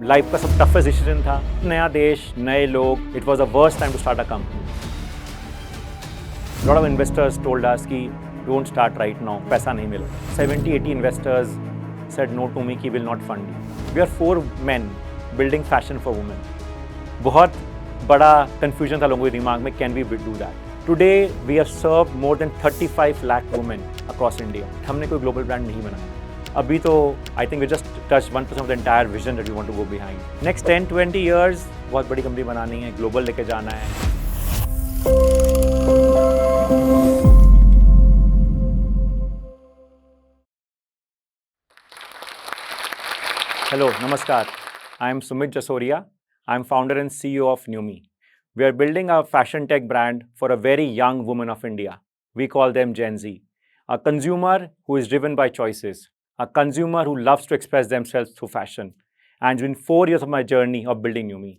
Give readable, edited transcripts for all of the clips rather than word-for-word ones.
Life का सब toughest decision था। नया देश, नए लोग, it was the worst time to start a company. Lot of investors told us कि डोंट स्टार्ट राइट नाउ, पैसा नहीं मिलेगा। 70-80 investors said no to me कि will not fund you. We are 4 men building fashion for women. बहुत बड़ा confusion था लोगों के दिमाग में, can we do that. Today we have serve more than 35 lakh women across India. हमने कोई ग्लोबल ब्रांड नहीं बनाया अभी, तो I think we just touch 1% of the entire vision that we want to go behind. Next 10-20 years बहुत बड़ी company बनानी है, ग्लोबल लेके जाना है। Hello, Namaskar. I am Sumit Jasoria. I am founder and CEO of Numi. We are building a fashion tech brand for a very young woman of India. We call them Gen Z. A consumer who is driven by choices. A consumer who loves to express themselves through fashion. And it's been 4 years of my journey of building Numi.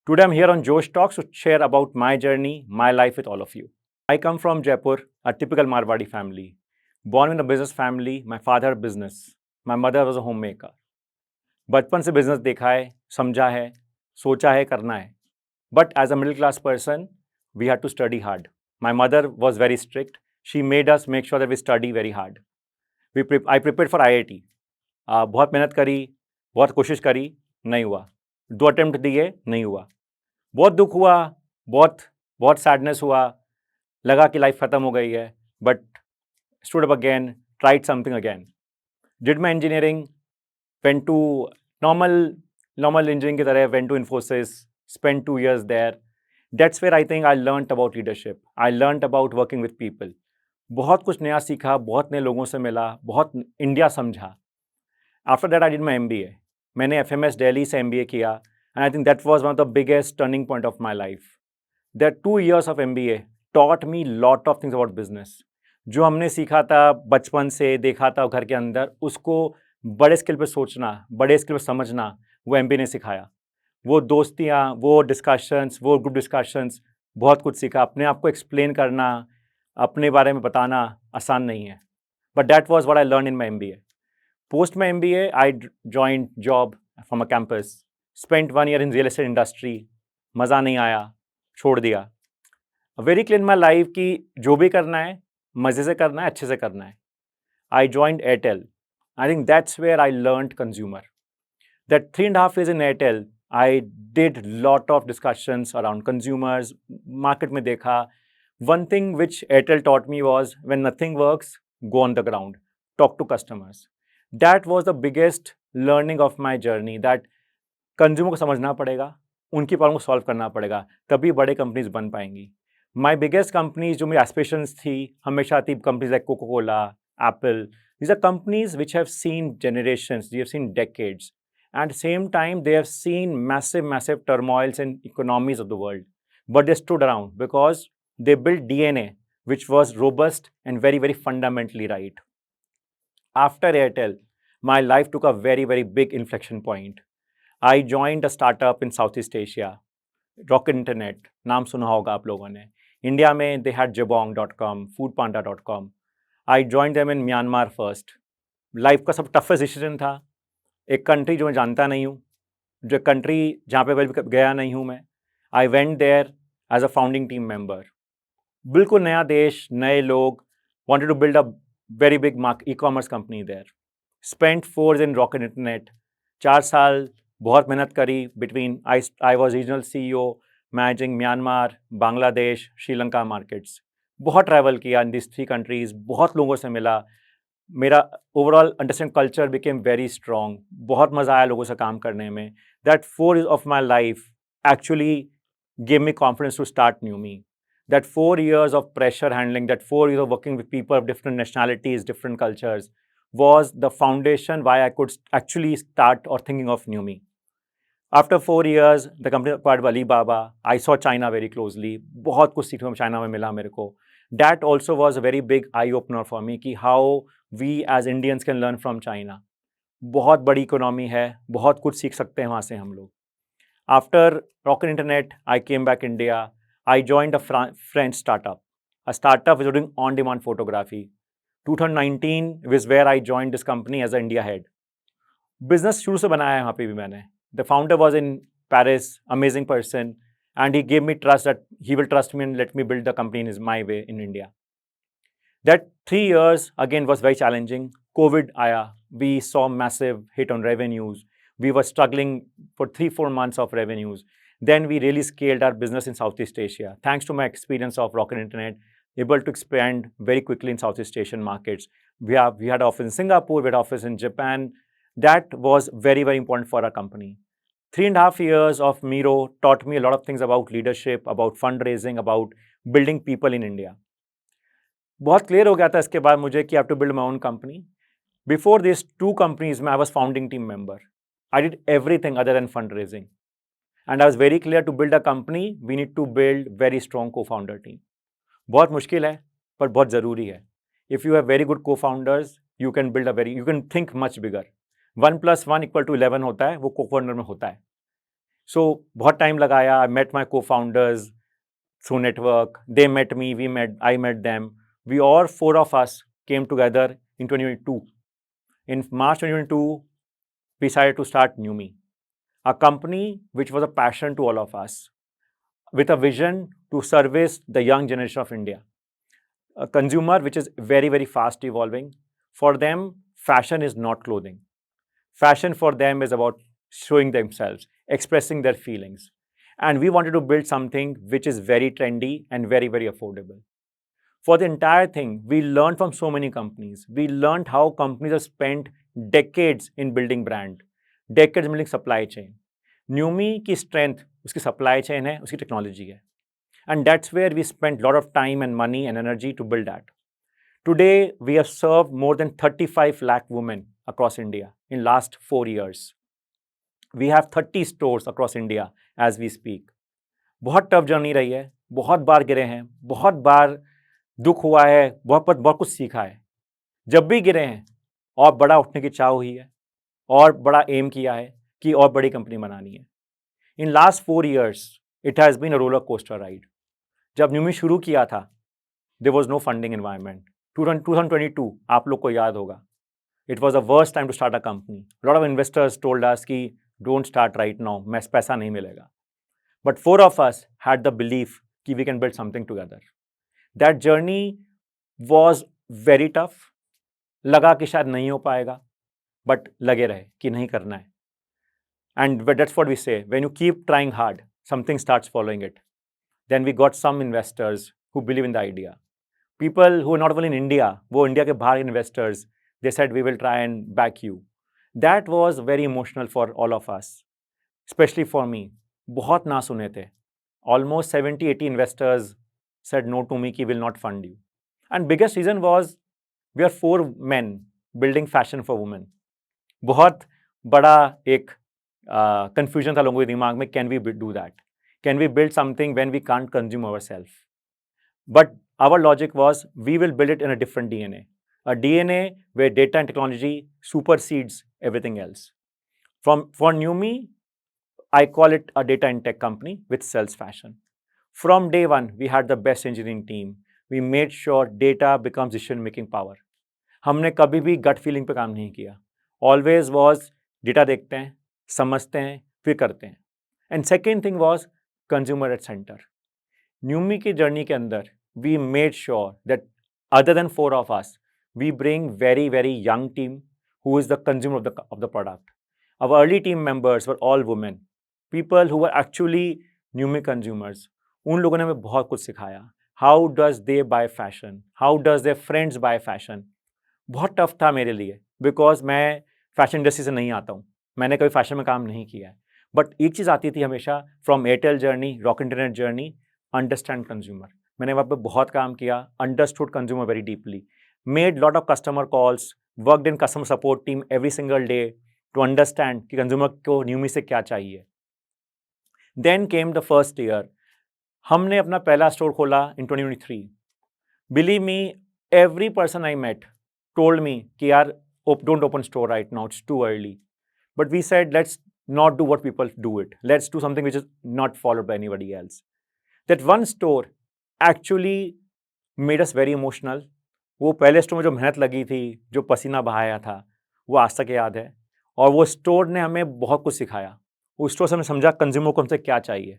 Today I'm here on Josh Talks to share about my journey, my life with all of you. I come from Jaipur, a typical Marwadi family. Born in a business family, my father had a business. My mother was a homemaker. बचपन से business देखा है, समझा है, सोचा है, करना है। But as a middle class person we had to study hard. My mother was very strict. She made us make sure that we study very hard. I prepare for IIT। बहुत मेहनत करी, बहुत कोशिश करी, नहीं हुआ। 2 अटेम्प्ट दिए, नहीं हुआ। बहुत दुख हुआ, बहुत बहुत सैडनेस हुआ, लगा कि लाइफ खत्म हो गई है। But stood up again, tried something again, did my engineering, went to normal engineering की तरह, went to Infosys, spent 2 years there. That's where I think I learned about leadership. I learned about working with people. बहुत कुछ नया सीखा, बहुत नए लोगों से मिला, बहुत इंडिया समझा। After that I did my MBA. मैंने FMS दिल्ली से MBA किया and I think that was one of the biggest turning point of my life. That 2 years of MBA taught me lot of things about business. जो हमने सीखा था बचपन से, देखा था घर के अंदर, उसको बड़े स्केल पे सोचना, बड़े स्केल पे समझना, वो MBA ने सिखाया। वो दोस्तियाँ, वो डिस्कशंस, वो ग्रुप डिस्कशंस, बहुत कुछ सीखा। अपने आप को एक्सप्लेन करना, अपने बारे में बताना आसान नहीं है। But that was what I learn in my MBA. Post my MBA I joined job from a campus, spent 1 year in real estate industry. मज़ा नहीं आया, छोड़ दिया। Very clear in my life कि जो भी करना है मज़े से करना है, अच्छे से करना है। I joined Airtel. I think that's where I learned consumer. That 3.5 years in Airtel, I did lot of discussions around consumers, market में देखा. One thing which Airtel taught me was when nothing works, go on the ground, talk to customers. That was the biggest learning of my journey, that consumer को समझना पड़ेगा, उनकी problem को solve करना पड़ेगा, तभी बड़े कंपनीज बन पाएंगी। My biggest companies जो मेरी aspirations थी, हमेशा थी companies like Coca-Cola, Apple. These are companies which have seen generations, they have seen decades. And at the same time, they have seen massive turmoils in economies of the world. But they stood around because they built DNA, which was robust and very fundamentally right. After Airtel, my life took a very big inflection point. I joined a startup in Southeast Asia, Rocket Internet. नाम सुना होगा आप लोगों ने। India में they had Jabong.com, Foodpanda.com. I joined them in Myanmar first. Life का सब toughest decision था। एक कंट्री जो मैं जानता नहीं हूँ, जो कंट्री जहाँ पे गया नहीं हूँ मैं। I went there as a founding team member. बिल्कुल नया देश, नए लोग, wanted to build a very big e-commerce company there. Spent 4 years in Rocket Internet. 4 साल बहुत मेहनत करी। Between I was regional CEO managing Myanmar, Bangladesh, Sri Lanka markets. बहुत ट्रैवल किया इन दिस 3 कंट्रीज, बहुत लोगों से मिला। मेरा overall understand culture became very strong. बहुत मज़ा आया लोगों से काम करने में। That 4 years of my life actually gave me confidence to start Numi. That 4 years of pressure handling, that 4 years of working with people of different nationalities, different cultures, was the foundation why I could actually start or thinking of Numi. After 4 years, the company acquired by Alibaba. I saw China very closely. बहुत कुछ सीखने को China में मिला मेरे को. That also was a very big eye-opener for me कि how we as Indians can learn from China. बहुत बड़ी इकोनॉमी है, बहुत कुछ सीख सकते हैं वहाँ से हम लोग. After Rocket Internet, I came back India. I joined a French startup. A startup which was doing on-demand photography. 2019 was where I joined this company as an India head. Business शुरू से बनाया है वहाँ पे भी मैंने. The founder was in Paris, amazing person, and he gave me trust that he will trust me and let me build the company in my way in India. That 3 years again was very challenging. COVID aaya, we saw massive hit on revenues. We were struggling for 3-4 months of revenues. Then we really scaled our business in Southeast Asia. Thanks to my experience of Rocket Internet, able to expand very quickly in Southeast Asian markets. We had office in Singapore, we had office in Japan. That was very, very important for our company. 3.5 years of Miro taught me a lot of things about leadership, about fundraising, about building people in India. बहुत clear हो गया था इसके बाद मुझे कि I have to build my own company. Before this 2 companies में I was founding team member. I did everything other than fund raising and I was very clear to build a company we need to build very strong co founder team. बहुत मुश्किल है पर बहुत ज़रूरी है. If you have very good co founders you can think much bigger. 1+1=11 होता है, वो को फाउंडर में होता है. सो बहुत टाइम लगाया. आई मेट माई को founders through network. They met me, I met them. We all 4 of us came together in 2022. In March 2022, we decided to start Numi, a company which was a passion to all of us, with a vision to service the young generation of India, a consumer which is very, very fast evolving. For them, fashion is not clothing. Fashion for them is about showing themselves, expressing their feelings. And we wanted to build something which is very trendy and very, very affordable. For the entire thing, we learned from so many companies. We learned how companies have spent decades in building brand, decades building supply chain. Numi की strength उसकी supply chain है, उसकी technology है. And that's where we spent a lot of time and money and energy to build that. Today, we have served more than 35 lakh women across India in last 4 years. We have 30 stores across India as we speak. बहुत tough journey रही है, बहुत बार गिरे हैं, बहुत बार दुख हुआ है, बहुत कुछ सीखा है. जब भी गिरे हैं और बड़ा उठने की चाह हुई है और बड़ा एम किया है कि और बड़ी कंपनी बनानी है. In last 4 years it has been a roller coaster ride. जब न्यूमी शुरू किया था there was no funding environment. 2022 आप लोग को याद होगा, it was the worst time to start a company. Lot of investors told us कि डोंट स्टार्ट राइट नाउ, पैसा नहीं मिलेगा. But 4 of us had the belief कि we can build something together. That journey was very tough. लगा कि शायद नहीं हो पाएगा, बट लगे रहे कि नहीं करना है. And that's what we say, when you keep trying hard, something starts following it. Then we got some investors who believe in the idea. People who are not only in India, वो India के बाहर investors, they said we will try and back you. That was very emotional for all of us, especially for me. बहुत ना सुने थे. Almost 70-80 investors said no to me कि will not fund you. And biggest reason was we are 4 men building fashion for women. बहुत बड़ा एक confusion था लोगों के दिमाग में, can we do that? Can we build something when we can't consume ourselves? But our logic was we will build it in a different DNA. A DNA where data and technology supersedes everything else. For Numi, I call it a data and tech company which sells fashion. From day one, we had the best engineering team. We made sure data becomes decision-making power. हमने कभी भी gut feeling पे काम नहीं किया. Always was data देखते हैं, समझते हैं, फिर करते हैं. And second thing was consumer at center. Numi की journey के अंदर we made sure that other than 4 of us, we bring very, very young team who is the consumer of the product. Our early team members were all women. People who were actually Numi consumers. उन लोगों ने हमें बहुत कुछ सिखाया. How does they buy fashion? How does their friends buy fashion? बहुत tough था मेरे लिए बिकॉज मैं फैशन इंडस्ट्री से नहीं आता हूँ. मैंने कभी फैशन में काम नहीं किया है. बट एक चीज़ आती थी हमेशा from Airtel journey, Rocket Internet journey, understand consumer. मैंने वहाँ पे बहुत काम किया, understood consumer very deeply, made lot of customer calls, worked in customer support team every single day to understand कि कंज्यूमर को न्यूमी से क्या चाहिए. Then came the first year. हमने अपना पहला स्टोर खोला in 2023. Believe me, every person I met told me कि यार don't open store right now, it's too early. But we said let's not do what people do it. Let's do something which is not followed by anybody else. That one store actually made us very emotional. वो पहले store में जो मेहनत लगी थी, जो पसीना बहाया था, वो आज तक याद है. और वो स्टोर ने हमें बहुत कुछ सिखाया. उस स्टोर से हमने समझा कंज्यूमर को हमसे क्या चाहिए,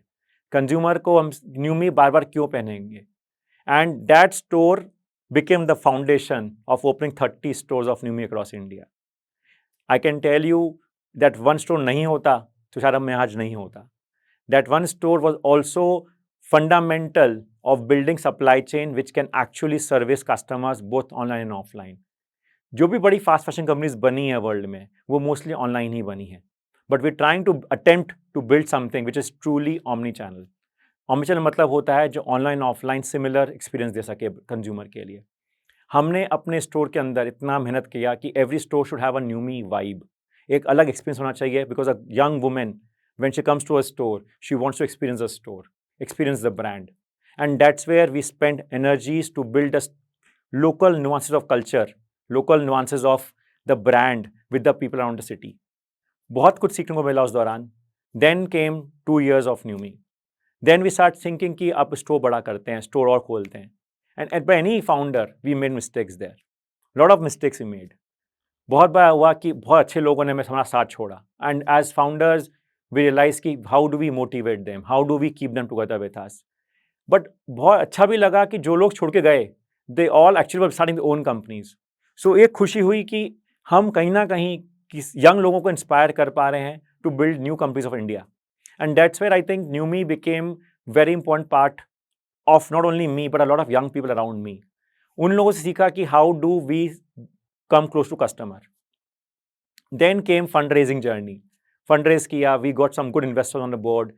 कंज्यूमर को हम न्यूमी बार बार क्यों पहनेंगे, and that store became the foundation of opening 30 stores of Numi across India. I can tell you that one store नहीं होता तो शायद मैं आज नहीं होता. That one store was also fundamental of building supply chain which can actually service customers both online and offline. जो भी बड़ी फास्ट फैशन कंपनीज बनी है वर्ल्ड में वो मोस्टली ऑनलाइन ही बनी है, but we trying to attempt to build something which is truly omni channel. Omni channel मतलब होता है जो ऑनलाइन ऑफलाइन सिमिलर एक्सपीरियंस दे सके कंज्यूमर के लिए. हमने अपने स्टोर के अंदर इतना मेहनत किया कि every store should have a Newme vibe, एक अलग एक्सपीरियंस होना चाहिए, because a young women when she comes to a store she wants to experience a store, experience the brand, and that's where we spend energies to build a local nuances of culture, local nuances of the brand with the people around the city. बहुत कुछ सीखने को मिला उस दौरान. Then came 2 years of Numi. Then we start thinking कि अब store बड़ा करते हैं, स्टोर और खोलते हैं. And by any founder, we made mistakes there. Lot of mistakes we made. बहुत बार हुआ कि बहुत अच्छे लोगों ने हमारा साथ छोड़ा. And as founders, we realized कि how do we motivate them? How do we keep them together with us? But बहुत अच्छा भी लगा कि जो लोग छोड़ के गए they all actually were starting own companies. So एक खुशी हुई कि हम कहीं ना कहीं यंग लोगों को इंस्पायर कर पा रहे हैं to build new companies of India. And that's where I think Newme became very important part of not only me but a lot of young people around me. उन लोगों से सीखा कि how do we come close to customer. Then came fund raising journey. Fund raise किया, we got some good investors on the board.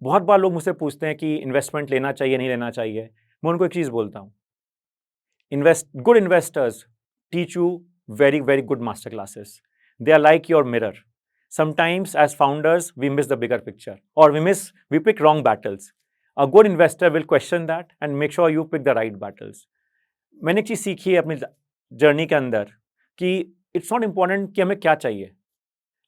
बहुत बार लोग मुझसे पूछते हैं कि इन्वेस्टमेंट लेना चाहिए नहीं लेना चाहिए. मैं उनको एक चीज़ बोलता हूँ, good investors teach you very very good master classes. They are like your mirror. Sometimes as founders we miss the bigger picture और we pick wrong battles. A good investor will question that and make sure you pick the right battles. मैंने एक चीज़ सीखी है अपनी journey के अंदर कि it's not important कि हमें क्या चाहिए,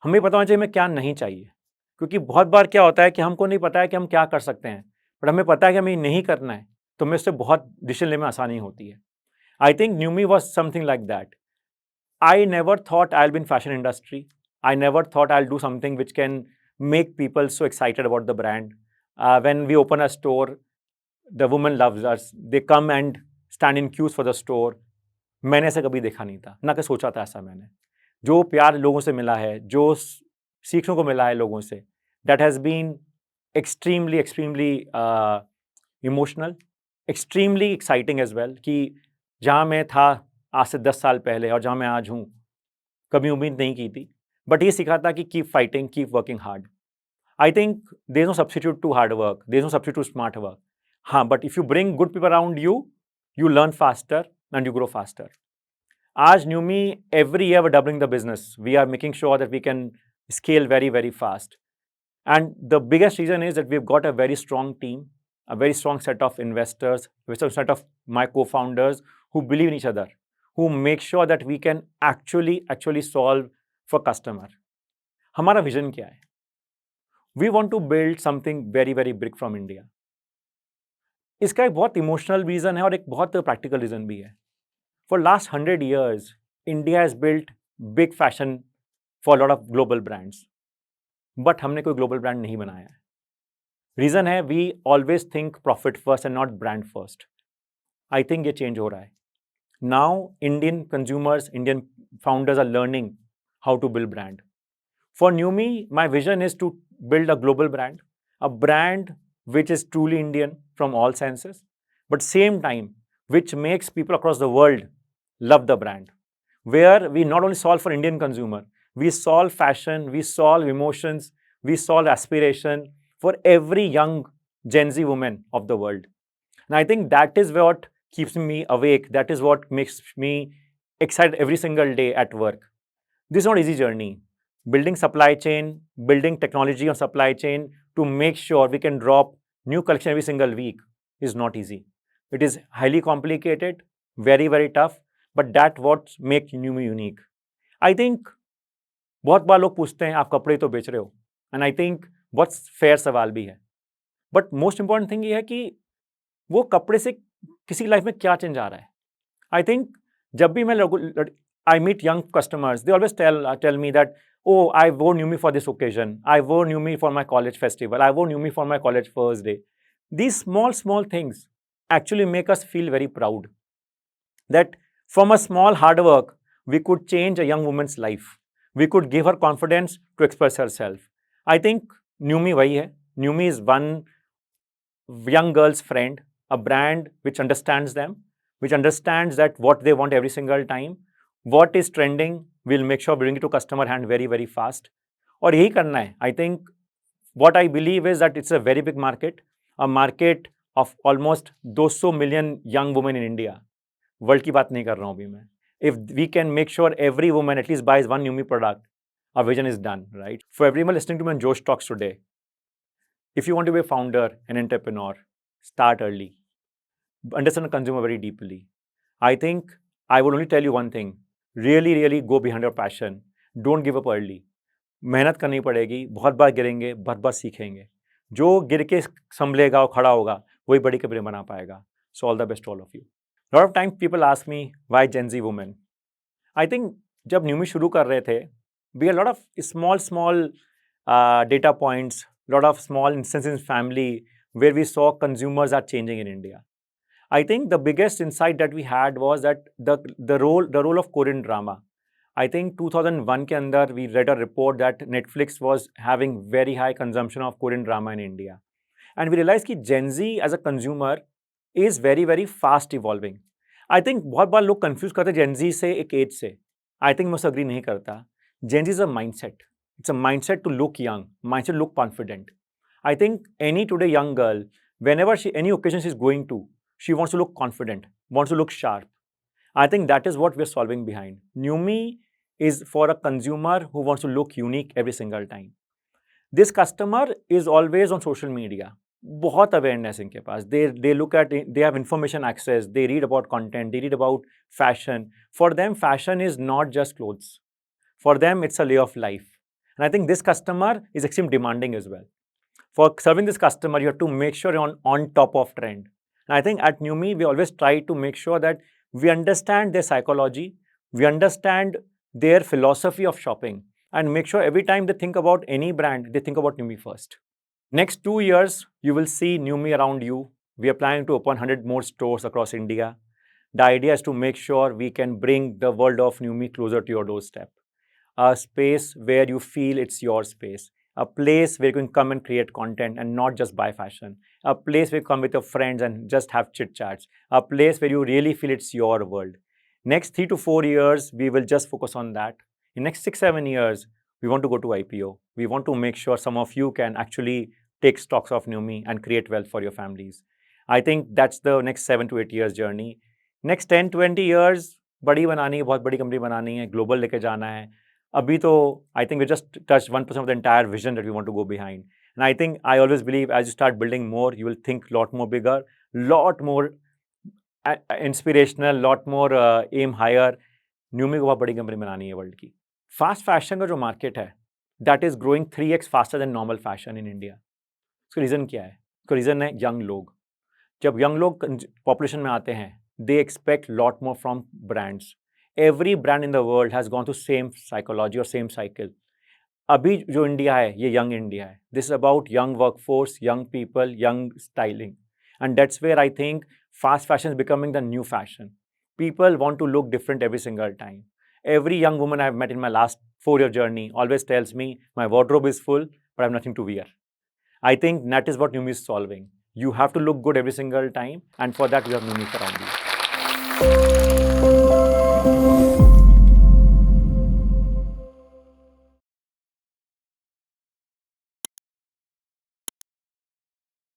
हमें पता होना चाहिए हमें क्या नहीं चाहिए. क्योंकि बहुत बार क्या होता है कि हमको नहीं पता है कि हम क्या कर सकते हैं, बट हमें पता है कि हमें नहीं करना है, तो हमें उससे बहुत डिसीजन लेने में आसानी होती है. I think Newme was something like that. I never thought I will be in fashion industry. I never thought I will do something which can make people so excited about the brand. When we open a store the women loves us, they come and stand in queues for the store. मैंने ऐसा कभी देखा नहीं था, ना कि सोचा था ऐसा मैंने. जो प्यार लोगों से मिला है, जो सीखने को मिला है लोगों से, that has been extremely emotional, extremely exciting as well. कि जहाँ मैं था आज से 10 साल पहले और जहाँ मैं आज हूँ, कभी उम्मीद नहीं की थी, बट ये सीखा था कि keep fighting, keep working hard. I think there is no substitute to hard work, there is no substitute to smart work. हाँ, but if you bring good people around you, you learn faster and you grow faster. आज Newme every year we're doubling the business. We are making sure that we can scale very, very fast. And the biggest reason is that we've got a very strong team, a very strong set of investors, a very strong set of my co-founders who believe in each other, who make sure that we can actually solve for customer. हमारा vision क्या है? We want to build something very, very big from India. इसका एक बहुत emotional reason है और एक बहुत प्रैक्टिकल रीज़न भी है. For last 100 years, India has built big fashion for a lot of global brands. But हमने कोई global brand नहीं बनाया है. Reason है we always think profit first and not brand first. I think ये change हो रहा है. Now Indian consumers, Indian founders are learning how to build brand. For Numi, my vision is to build a global brand, a brand which is truly Indian from all senses, but same time which makes people across the world love the brand, where we not only solve for Indian consumer, we solve fashion, we solve emotions, we solve aspiration for every young Gen Z woman of the world. And I think that is what keeps me awake. That is what makes me excited every single day at work. This is not an easy journey. Building supply chain, building technology on supply chain to make sure we can drop new collection every single week is not easy. It is highly complicated, very, very tough, but that what makes Numi unique. I think बहुत बार लोग पूछते हैं आप कपड़े तो बेच रहे हो, एंड आई थिंक बहुत फेयर सवाल भी है, बट मोस्ट इंपॉर्टेंट थिंग ये है कि वो कपड़े से किसी की लाइफ में क्या चेंज आ रहा है. आई थिंक जब भी मैं I meet young customers, they always tell me that oh, I wore New Me for this occasion. I wore New Me for my college festival. I wore New Me for my college first day. These small, small things actually make us feel very proud that from a small hard work, we could change a young woman's life. We could give her confidence to express herself. I think New Me wahi hai. New Me is one young girl's friend, a brand which understands them, which understands that what they want every single time, what is trending, we'll make sure bring it to customer hand very, very fast. और यही करना है. I think what I believe is that it's a very big market, a market of almost 200 million young women in India. World की बात नहीं कर रहा हूँ अभी मैं. If we can make sure every woman at least buys one Numi product, our vision is done, right? For everyone listening to me on Josh Talks today, if you want to be a founder, an entrepreneur, start early. Understand the consumer very deeply. I think I would only tell you one thing. Really, really go behind your passion. Don't give up early. मेहनत करनी पड़ेगी, बहुत बार गिरेंगे, बहुत बार सीखेंगे. जो गिर के संभलेगा और खड़ा होगा, वही बड़ी कंपनी बना पाएगा. So all the best to all of you. A lot of times people ask me why Gen Z women. I think जब न्यूमी शुरू कर रहे थे, we had a lot of small data points, lot of small instances in family where we saw consumers are changing in India. I think the biggest insight that we had was that the role of Korean drama. I think 2001 के अंदर we read a report that Netflix was having very high consumption of Korean drama in India. And we realized कि Gen Z as a consumer is very, very fast evolving. I think बहुत बार लोग confuse करते हैं Gen Z से एक age से. I think मैं उससे agree नहीं करता. Gen Z is a mindset. It's a mindset to look young, mindset to look confident. I think any today young girl, whenever any occasion she's going to, she wants to look confident, wants to look sharp. I think that is what we're solving behind. Numi is for a consumer who wants to look unique every single time. This customer is always on social media. बहुत awareness इनके पास. They look at, they have information access. They read about content. They read about fashion. For them, fashion is not just clothes. For them, it's a way of life. And I think this customer is extremely demanding as well. For serving this customer, you have to make sure you're on top of trend. And I think at Numi, we always try to make sure that we understand their psychology, we understand their philosophy of shopping, and make sure every time they think about any brand, they think about Numi first. Next 2 years, you will see Numi around you. We are planning to open 100 more stores across India. The idea is to make sure we can bring the world of Numi closer to your doorstep. A space where you feel it's your space. A place where you can come and create content and not just buy fashion. A place where you come with your friends and just have chit chats. A place where you really feel it's your world. Next 3 to 4 years, we will just focus on that. In next 6-7 years, we want to go to IPO. We want to make sure some of you can actually take stocks of Numi and create wealth for your families. I think that's the next 7 to 8 years journey. Next 10-20 years, बड़ी बनानी है, बहुत बड़ी company बनानी है, global लेके जाना है. Abhi to, I think we just touched 1% of the entire vision that we want to go behind. And I think I always believe as you start building more, you will think a lot more bigger, lot more inspirational, lot more aim higher. Numi को बहुत बड़ी company बनानी है world की. Fast fashion का जो market है, that is growing 3x faster than normal fashion in India. उसका रीज़न क्या है? उसका रीज़न है यंग लोग. जब यंग लोग पॉपुलेशन में आते हैं, they expect lot more from brands. Every brand in the world has gone through same psychology or same cycle. अभी जो इंडिया है, ये young इंडिया है. This is about young workforce, young people, young styling. And that's where I think fast fashion is becoming the new fashion. People want to look different every single time. Every young woman I've met in my last 4-year journey always tells me, my wardrobe is full, but I have nothing to wear. I think that is what Numi is solving. You have to look good every single time, and for that, we have Numi around you.